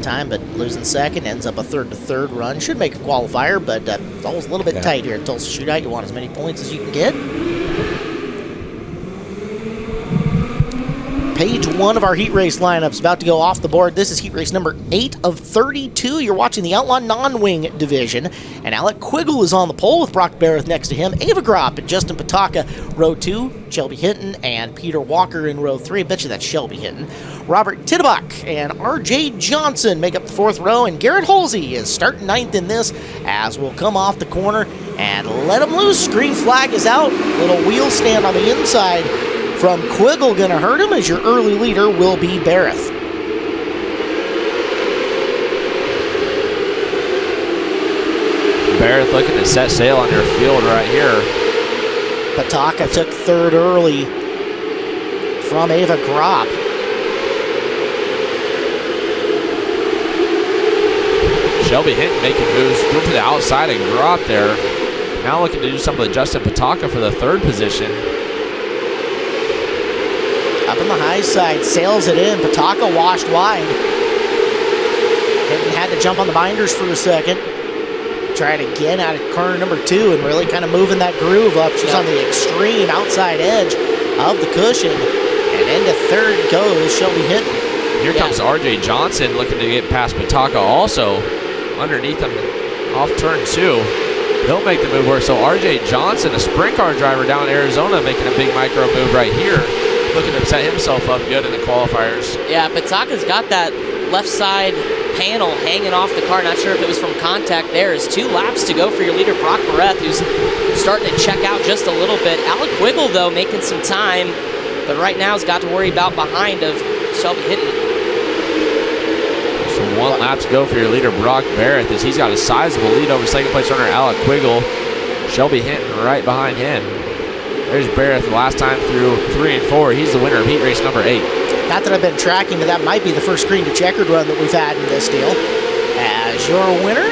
time, but losing second, ends up a third-to-third run. Should make a qualifier, but it's always a little bit tight here at Tulsa Shootout. You want as many points as you can get. Page 1 of our heat race lineups about to go off the board. This is heat race number 8 of 32. You're watching the Outlaw non-wing division, and Alec Quiggle is on the pole with Brock Barrett next to him. Ava Gropp and Justin Pataka, row 2. Shelby Hinton and Peter Walker in row 3. I bet you that's Shelby Hinton. Robert Tittebach and RJ Johnson make up the 4th row, and Garrett Holsey is starting 9th in this as we'll come off the corner and let him loose. Green flag is out. Little wheel stand on the inside from Quiggle gonna hurt him, as your early leader will be Barrett. Barrett looking to set sail on your field right here. Pataka took 3rd early from Ava Gropp. Shelby Hinton making moves, going to the outside and Gropp there. Now looking to do something with Justin Pataka for the 3rd position. Up on the high side, sails it in. Pataka washed wide. Hinton had to jump on the binders for a second. Try it again out of corner number 2 and really kind of moving that groove up. She's on the extreme outside edge of the cushion. And into 3rd goes Shelby Hinton. Here comes RJ Johnson looking to get past Pataka also. Underneath him off turn 2. He'll make the move work. So RJ Johnson, a sprint car driver down in Arizona, making a big micro move right here. Looking to set himself up good in the qualifiers. Yeah, Pataka's got that left side panel hanging off the car. Not sure if it was from contact there. There's 2 laps to go for your leader, Brock Barrett, who's starting to check out just a little bit. Alec Quiggle, though, making some time, but right now has got to worry about behind of Shelby Hinton. So 1 lap to go for your leader, Brock Barrett, as he's got a sizable lead over 2nd place runner, Alec Quiggle. Shelby Hinton right behind him. There's Barrett the last time through 3 and 4. He's the winner of heat race number 8. Not that I've been tracking, but that might be the first green to checkered run that we've had in this deal. As your winner,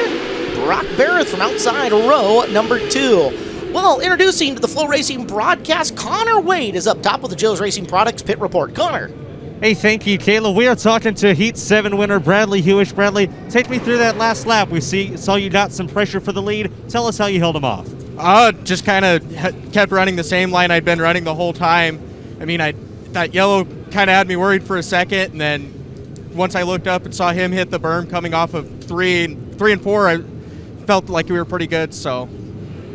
Brock Barrett from outside row number 2. Well, introducing to the Flow Racing broadcast, Connor Wade is up top with the Joe's Racing Products Pit Report. Connor. Hey, thank you, Kayla. We are talking to Heat 7 winner Bradley Hewish. Bradley, take me through that last lap. We saw you got some pressure for the lead. Tell us how you held him off. Just kind of kept running the same line I'd been running the whole time. I mean, that yellow kind of had me worried for a second, and then once I looked up and saw him hit the berm coming off of 3 and 4, I felt like we were pretty good. So,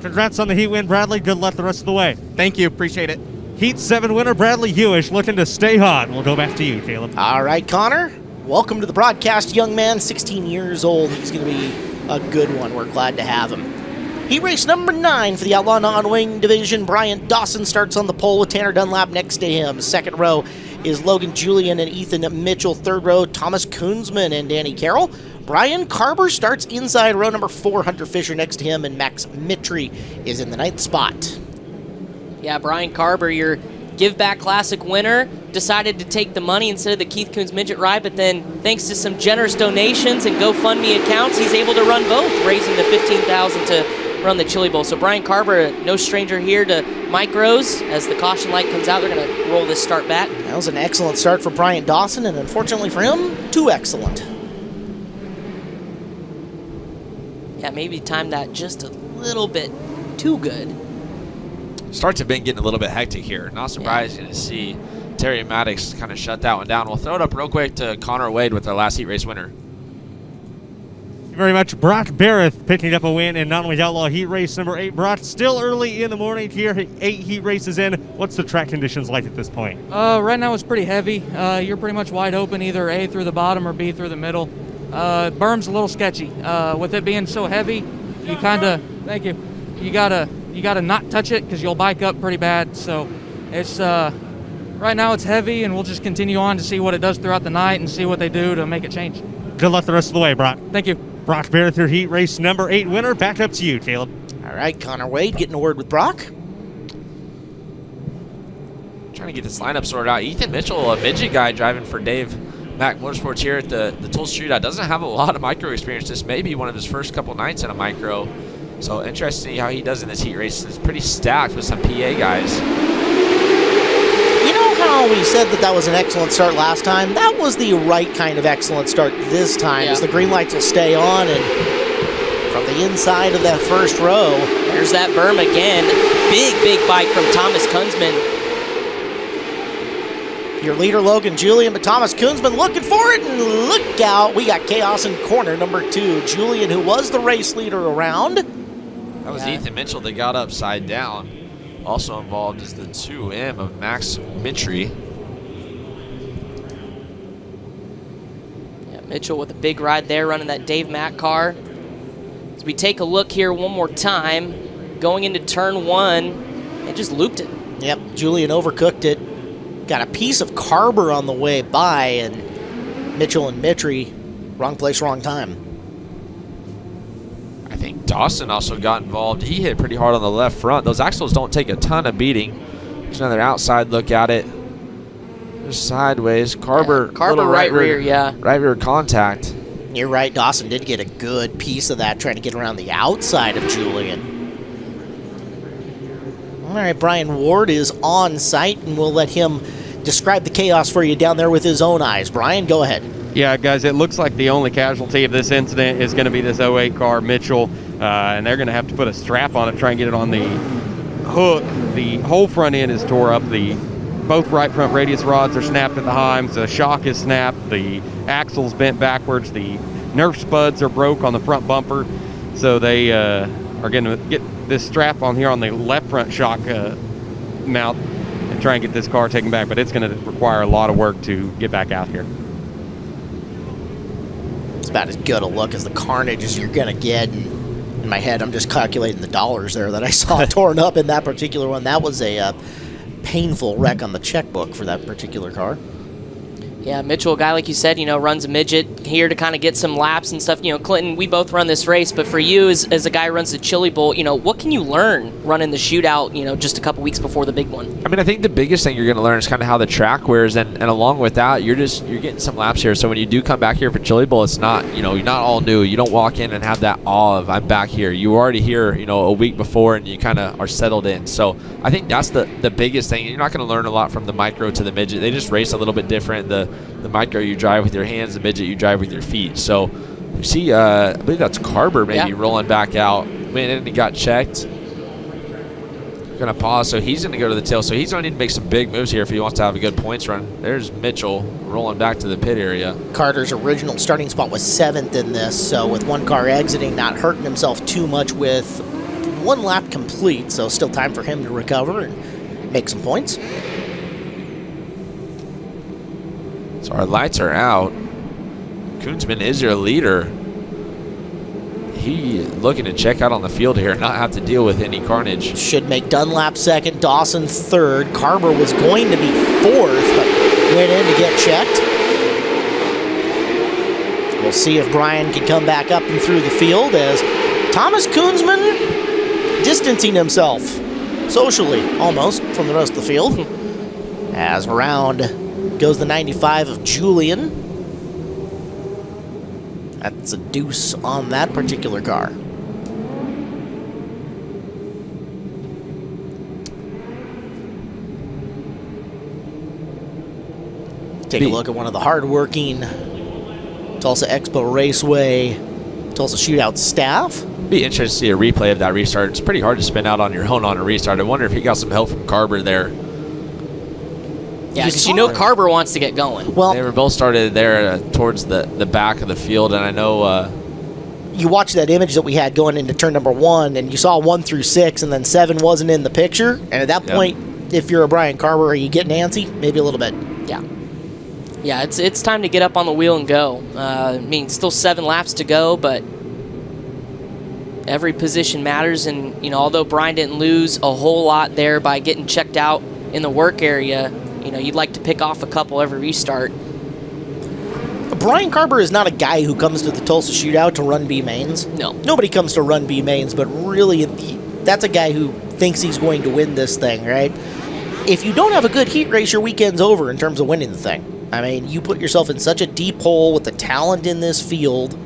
congrats on the heat win, Bradley. Good luck the rest of the way. Thank you. Appreciate it. Heat 7 winner Bradley Hewish looking to stay hot. We'll go back to you, Caleb. All right, Connor. Welcome to the broadcast, young man, 16 years old. He's going to be a good one. We're glad to have him. Heat race number 9 for the Outlaw non-wing division. Brian Dawson starts on the pole with Tanner Dunlap next to him. 2nd row is Logan Julian and Ethan Mitchell. 3rd row, Thomas Koonsman and Danny Carroll. Brian Carber starts inside row number 4. Hunter Fisher next to him, and Max Mitri is in the 9th spot. Yeah, Brian Carber, your Give Back Classic winner, decided to take the money instead of the Keith Coons Midget Ride, but then thanks to some generous donations and GoFundMe accounts, he's able to run both, raising the $15,000 to run the Chili Bowl. So Brian Carber, no stranger here to micros. As the caution light comes out, they're going to roll this start back. That was an excellent start for Brian Dawson, and unfortunately for him, too excellent. Yeah, maybe timed that just a little bit too good. Starts have been getting a little bit hectic here. Not surprising to see Terry Maddox kind of shut that one down. We'll throw it up real quick to Connor Wade with our last heat race winner. Thank you very much. Brock Barrett picking up a win in non-wing outlaw heat race number 8. Brock, still early in the morning here, 8 heat races in. What's the track conditions like at this point? Right now it's pretty heavy. You're pretty much wide open, either A through the bottom or B through the middle. Berm's a little sketchy. With it being so heavy, you kind of, thank you, you gotta not touch it because you'll bike up pretty bad. So it's right now it's heavy, and we'll just continue on to see what it does throughout the night and see what they do to make it change. Good luck the rest of the way, Brock. Thank you. Brock Barrett, your heat race number 8 winner. Back up to you, Caleb. All right, Connor Wade getting a word with Brock. Trying to get this lineup sorted out. Ethan Mitchell, a midget guy driving for Dave Mack Motorsports here at the Tulsa Shootout, doesn't have a lot of micro experience. This may be one of his first couple nights in a micro. So interesting to see how he does in this heat race. It's pretty stacked with some PA guys. You know how how we said that was an excellent start last time? That was the right kind of excellent start this time, as the green lights will stay on, and from the inside of that first row. There's that berm again. Big bike from Thomas Kunzman. Your leader, Logan Julian, but Thomas Kunzman looking for it, and look out. We got chaos in corner number 2. Julian, who was the race leader around. That was Ethan Mitchell that got upside down. Also involved is the 2M of Max Mitri. Yeah, Mitchell with a big ride there, running that Dave Mack car. As we take a look here one more time, going into turn 1, they just looped it. Yep, Julian overcooked it. Got a piece of carber on the way by, and Mitchell and Mitri, wrong place, wrong time. I think Dawson also got involved. He hit pretty hard on the left front. Those axles don't take a ton of beating. There's another outside look at it. There's sideways. Carber, Carber right rear, yeah. Right rear contact. You're right, Dawson did get a good piece of that, trying to get around the outside of Julian. All right, Brian Ward is on site, and we'll let him describe the chaos for you down there with his own eyes. Brian, go ahead. Yeah, guys, it looks like the only casualty of this incident is going to be this 08 car, Mitchell, and they're going to have to put a strap on it, try and get it on the hook. The whole front end is tore up. Both right front radius rods are snapped at the heims. The shock is snapped. The axle's bent backwards. The Nerf spuds are broke on the front bumper. So they are going to get this strap on here on the left front shock mount and try and get this car taken back. But it's going to require a lot of work to get back out here. It's about as good a look as the carnage as you're going to get. And in my head, I'm just calculating the dollars there that I saw torn up in that particular one. That was a painful wreck on the checkbook for that particular car. Yeah, Mitchell, a guy like you said, runs a midget here to kind of get some laps and stuff. Clinton, we both run this race, but for you as a guy who runs the Chili Bowl, what can you learn running the shootout, just a couple weeks before the big one? I mean, I think the biggest thing you're going to learn is kind of how the track wears, and along with that, you're getting some laps here. So when you do come back here for Chili Bowl, it's not, you're not all new. You don't walk in and have that awe of, I'm back here. You were already here, a week before, and you kind of are settled in. So I think that's the biggest thing. You're not going to learn a lot from the micro to the midget. They just race a little bit different. The micro you drive with your hands, the midget you drive with your feet. So you see, I believe that's Carber maybe rolling back out. Went in and he got checked. Gonna pause, so he's gonna go to the tail. So he's gonna need to make some big moves here if he wants to have a good points run. There's Mitchell rolling back to the pit area. Carter's original starting spot was 7th in this, so with one car exiting, not hurting himself too much with one lap complete, so still time for him to recover and make some points. So our lights are out. Kunzman is your leader. He looking to check out on the field here and not have to deal with any carnage. Should make Dunlap 2nd, Dawson 3rd. Carber was going to be 4th, but went in to get checked. We'll see if Brian can come back up and through the field as Thomas Kunzman distancing himself socially almost from the rest of the field. As around goes the 95 of Julian. That's a deuce on that particular car. Take a look at one of the hardworking Tulsa Expo Raceway, Tulsa Shootout staff. Be interested to see a replay of that restart. It's pretty hard to spin out on your own on a restart. I wonder if he got some help from Carber there. Yeah, because Carber wants to get going. Well, they were both started there towards the back of the field, and I know you watched that image that we had going into turn number 1, and you saw 1 through 6, and then 7 wasn't in the picture. And at that point, if you're a Brian Carber, are you getting antsy? Maybe a little bit. Yeah, it's time to get up on the wheel and go. Still 7 laps to go, but every position matters. And although Brian didn't lose a whole lot there by getting checked out in the work area, you'd like to pick off a couple every restart. Brian Carber is not a guy who comes to the Tulsa Shootout to run B mains. No. Nobody comes to run B mains, but really, that's a guy who thinks he's going to win this thing, right? If you don't have a good heat race, your weekend's over in terms of winning the thing. I mean, you put yourself in such a deep hole with the talent in this field.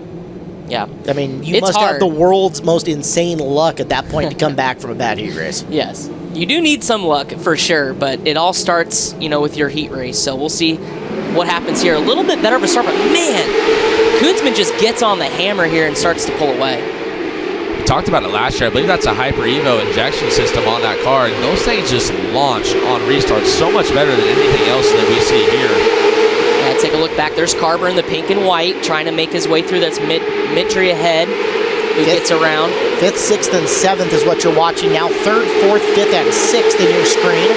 Yeah. I mean, you must have the world's most insane luck at that point to come back from a bad heat race. Yes. You do need some luck for sure, but it all starts, with your heat race. So we'll see what happens here. A little bit better of a start, but man, Koonsman just gets on the hammer here and starts to pull away. We talked about it last year. I believe that's a Hyper Evo injection system on that car, and those things just launch on restart so much better than anything else that we see here. Yeah, take a look back. There's Carber in the pink and white trying to make his way through. That's Mitri ahead, who gets around. 5th, 6th, and 7th is what you're watching now. 3rd, 4th, 5th, and 6th in your screen.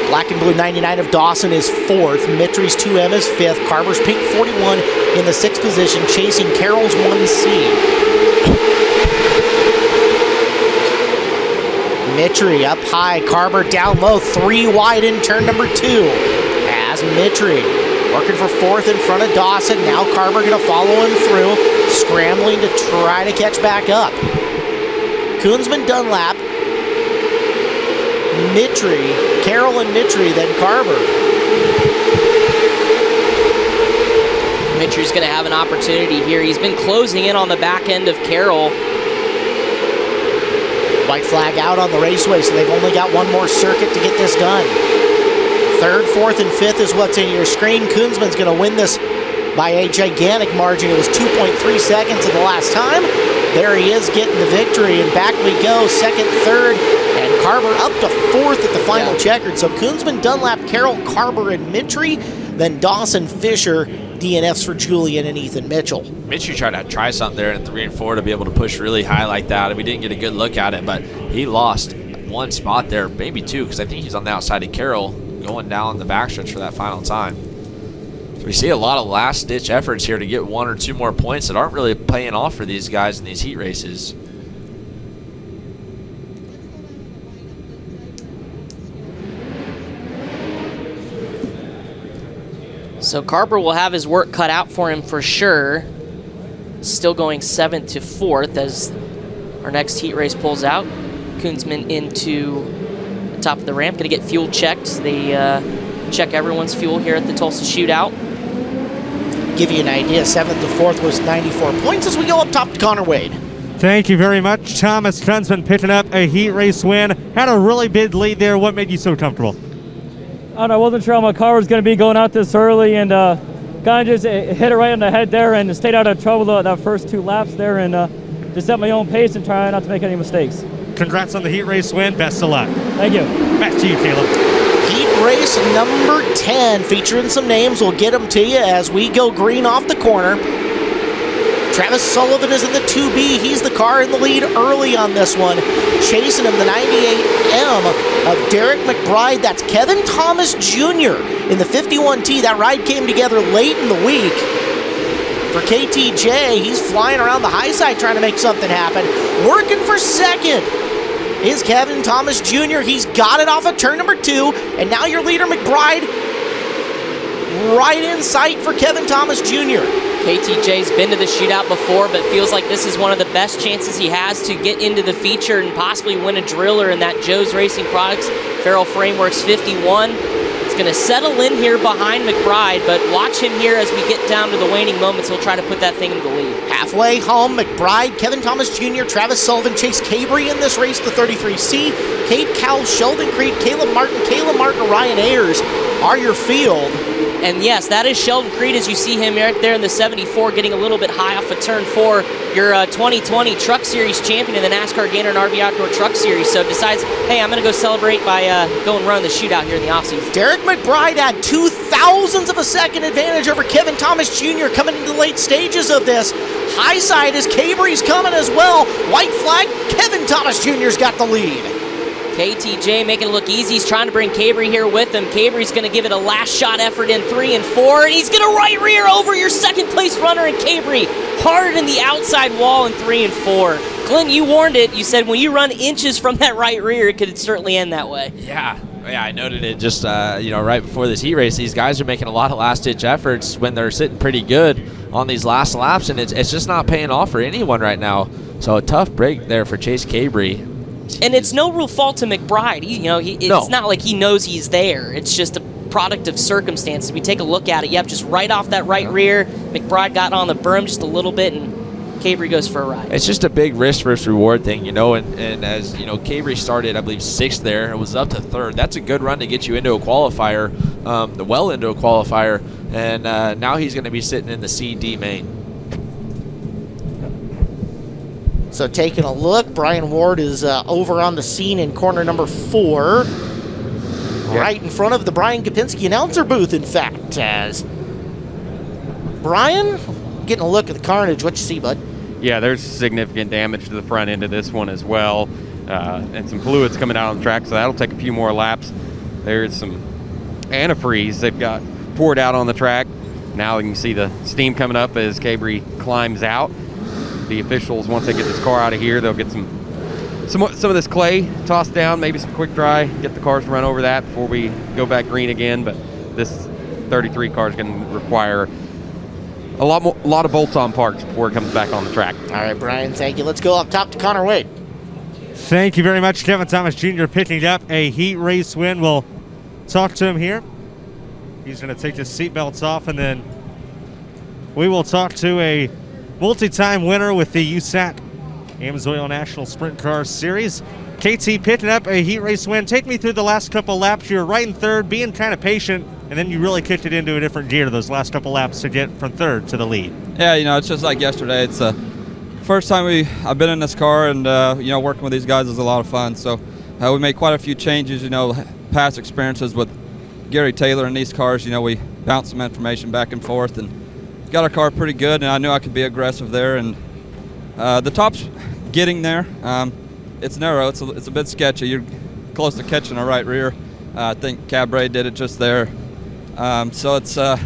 Black and blue 99 of Dawson is 4th. Mitri's 2M is 5th. Carber's pink 41 in the 6th position, chasing Carroll's 1C. Mitri up high, Carber down low, 3 wide in turn number 2. As Mitri working for 4th in front of Dawson. Now Carber going to follow him through, scrambling to try to catch back up. Koonsman, Dunlap, Mitri, Carroll and Mitri, then Carber. Mitri's going to have an opportunity here. He's been closing in on the back end of Carroll. White flag out on the raceway, so they've only got one more circuit to get this done. 3rd, 4th, and 5th is what's in your screen. Koonsman's going to win this by a gigantic margin. It was 2.3 seconds at the last time. There he is getting the victory, and back we go. 2nd, 3rd, and Carber up to 4th at the final checkered. So Koonsman, Dunlap, Carroll, Carber, and Mitri. Then Dawson, Fisher, DNFs for Julian and Ethan Mitchell. Mitri tried to try something there in 3 and 4 to be able to push really high like that. We didn't get a good look at it, but he lost 1 spot there, maybe 2, because I think he's on the outside of Carroll going down the backstretch for that final time. So we see a lot of last-ditch efforts here to get 1 or 2 more points that aren't really paying off for these guys in these heat races. So Carber will have his work cut out for him for sure. Still going 7th to 4th as our next heat race pulls out. Koonsman into the top of the ramp, gonna get fuel checked. They check everyone's fuel here at the Tulsa Shootout. Give you an idea, 7th to 4th was 94 points as we go up top to Connor Wade. Thank you very much, Thomas Koonsman, picking up a heat race win. Had a really big lead there. What made you so comfortable? I wasn't sure how my car was going to be going out this early, and kind of just hit it right on the head there and stayed out of trouble that first 2 laps there, and just set my own pace and try not to make any mistakes. Congrats on the heat race win. Best of luck. Thank you. Back to you, Caleb. Heat race number 10, featuring some names. We'll get them to you as we go green off the corner. Travis Sullivan is in the 2B. He's the car in the lead early on this one. Chasing him, the 98M of Derek McBride. That's Kevin Thomas Jr. in the 51T. That ride came together late in the week. For KTJ, he's flying around the high side trying to make something happen. Working for 2nd is Kevin Thomas Jr. He's got it off of turn number 2. And now your leader, McBride, right in sight for Kevin Thomas Jr. KTJ's been to the shootout before, but feels like this is one of the best chances he has to get into the feature and possibly win a driller in that Joe's Racing Products Farrell Frameworks 51. He's going to settle in here behind McBride, but watch him here as we get down to the waning moments. He'll try to put that thing into the lead. Halfway home, McBride, Kevin Thomas Jr., Travis Sullivan, Chase Cabrey in this race, the 33C. Cade Cowell, Sheldon Creed, Caleb Martin, Ryan Ayers are your field. And yes, that is Sheldon Creed as you see him right there in the 74, getting a little bit high off of turn 4. Your 2020 Truck Series champion in the NASCAR Gainer and RV Outdoor Truck Series. So decides, hey, I'm going to go celebrate by going run the shootout here in the offseason. Derek McBride had 0.02 of a second advantage over Kevin Thomas Jr. coming into the late stages of this. High side as Cabrey's coming as well. White flag, Kevin Thomas Jr.'s got the lead. KTJ making it look easy. He's trying to bring Cabrey here with him. Cabrey's going to give it a last shot effort in 3 and 4, and he's going to right rear over your 2nd place runner in Cabrey. Hard in the outside wall in 3 and 4. Glenn, you warned it. You said when you run inches from that right rear, it could certainly end that way. Yeah, I noted it just right before this heat race. These guys are making a lot of last-ditch efforts when they're sitting pretty good on these last laps, and it's just not paying off for anyone right now. So a tough break there for Chase Cabrey. And it's no real fault to McBride. It's not like he knows he's there. It's just a product of circumstances. We take a look at it. Yep, just right off that right rear. McBride got on the berm just a little bit and Cabry goes for a ride. It's just a big risk versus reward thing, you know, and as, you know, Cabry started, I believe, 6th there. It was up to 3rd. That's a good run to get you into a qualifier, well into a qualifier, and now he's going to be sitting in the CD main. So taking a look, Brian Ward is over on the scene in corner number 4. Right in front of the Brian Kopinski announcer booth, in fact. As Brian, getting a look at the carnage. What you see, bud? Yeah, there's significant damage to the front end of this one as well, and some fluids coming out on the track, so that'll take a few more laps. There's some antifreeze they've got poured out on the track. Now you can see the steam coming up as Cabry climbs out. The officials, once they get this car out of here, they'll get some of this clay tossed down, maybe some quick dry, get the cars to run over that before we go back green again. But this 33 car is going to require a lot of bolts-on parts before it comes back on the track. All right, Brian, thank you. Let's go up top to Connor Wade. Thank you very much, Kevin Thomas Jr. picking up a heat race win. We'll talk to him here. He's going to take his seatbelts off, and then we will talk to a multi-time winner with the USAC AMSOIL National Sprint Car Series. KT picking up a heat race win. Take me through the last couple laps. You're right in 3rd, being kind of patient, and then you really kicked it into a different gear those last couple laps to get from 3rd to the lead. Yeah, you know, it's just like yesterday. It's the first time I've been in this car, and you know, working with these guys is a lot of fun. So we made quite a few changes. You know, past experiences with Gary Taylor in these cars. You know, we bounced some information back and forth, and got our car pretty good. And I knew I could be aggressive there. And the top's getting there. It's narrow. It's a bit sketchy. You're close to catching a right rear. I think Cabray did it just there. So it's a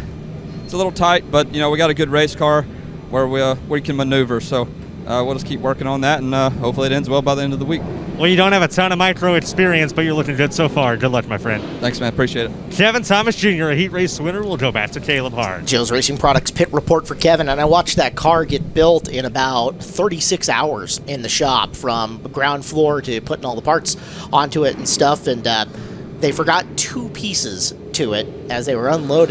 little tight, but you know, we got a good race car where we can maneuver. So we'll just keep working on that, and hopefully it ends well by the end of the week. Well, you don't have a ton of micro experience, but you're looking good so far. Good luck, my friend. Thanks, man. Appreciate it. Kevin Thomas Jr., a heat race winner. We'll go back to Caleb Hard. Joe's Racing Products pit report for Kevin, and I watched that car get built in about 36 hours in the shop, from ground floor to putting all the parts onto it and stuff, and they forgot 2 pieces to it as they were unloaded.